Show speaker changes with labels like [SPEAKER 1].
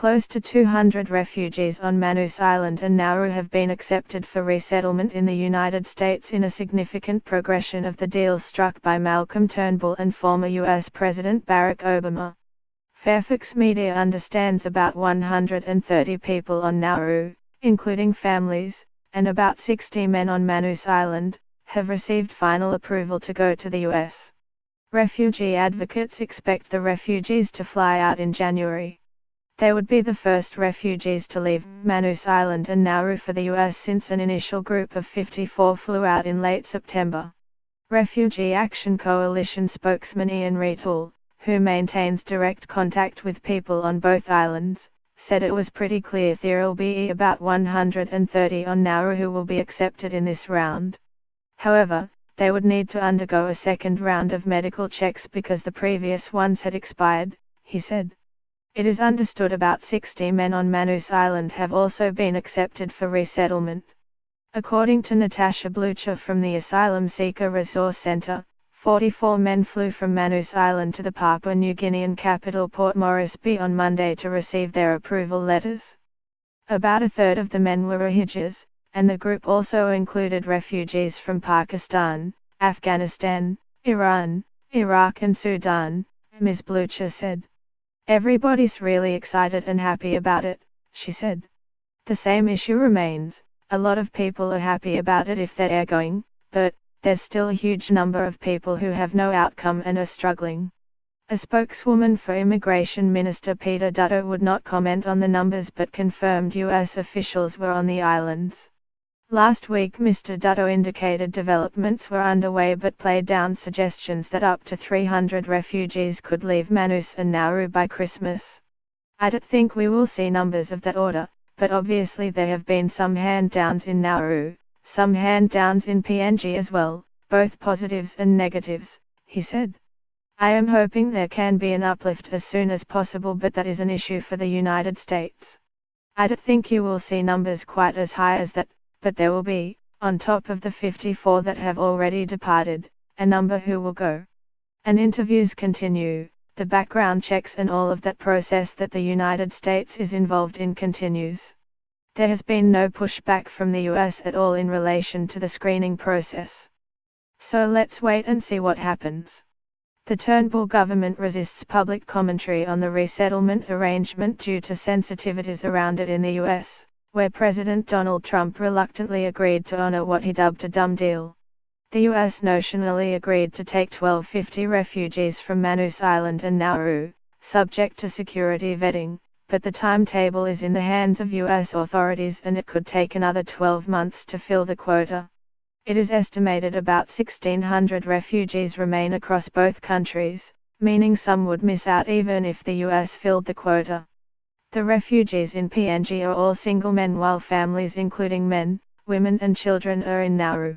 [SPEAKER 1] Close to 200 refugees on Manus Island and Nauru have been accepted for resettlement in the United States in a significant progression of the deal struck by Malcolm Turnbull and former U.S. President Barack Obama. Fairfax Media understands about 130 people on Nauru, including families, and about 60 men on Manus Island, have received final approval to go to the U.S. Refugee advocates expect the refugees to fly out in January. They would be the first refugees to leave Manus Island and Nauru for the U.S. since an initial group of 54 flew out in late September. Refugee Action Coalition spokesman Ian Reetool, who maintains direct contact with people on both islands, said it was pretty clear there'll be about 130 on Nauru who will be accepted in this round. However, they would need to undergo a second round of medical checks because the previous ones had expired, he said. It is understood about 60 men on Manus Island have also been accepted for resettlement. According to Natasha Blucher from the Asylum Seeker Resource Center, 44 men flew from Manus Island to the Papua New Guinean capital Port Moresby on Monday to receive their approval letters. About a third of the men were Rohingyas, and the group also included refugees from Pakistan, Afghanistan, Iran, Iraq and Sudan, Ms. Blucher said. Everybody's really excited and happy about it, she said. The same issue remains. A lot of people are happy about it if they're going, but there's still a huge number of people who have no outcome and are struggling. A spokeswoman for Immigration Minister Peter Dutto would not comment on the numbers but confirmed U.S. officials were on the islands. Last week Mr. Dutto indicated developments were underway but played down suggestions that up to 300 refugees could leave Manus and Nauru by Christmas. I don't think we will see numbers of that order, but obviously there have been some hand-downs in Nauru, some hand-downs in PNG as well, both positives and negatives, he said. I am hoping there can be an uplift as soon as possible, but that is an issue for the United States. I don't think you will see numbers quite as high as that, but there will be, on top of the 54 that have already departed, a number who will go. And interviews continue, the background checks and all of that process that the United States is involved in continues. There has been no pushback from the US at all in relation to the screening process. So let's wait and see what happens. The Turnbull government resists public commentary on the resettlement arrangement due to sensitivities around it in the US, where President Donald Trump reluctantly agreed to honor what he dubbed a dumb deal. The US notionally agreed to take 1,250 refugees from Manus Island and Nauru, subject to security vetting, but the timetable is in the hands of US authorities and it could take another 12 months to fill the quota. It is estimated about 1,600 refugees remain across both countries, meaning some would miss out even if the US filled the quota. The refugees in PNG are all single men while families including men, women and children are in Nauru.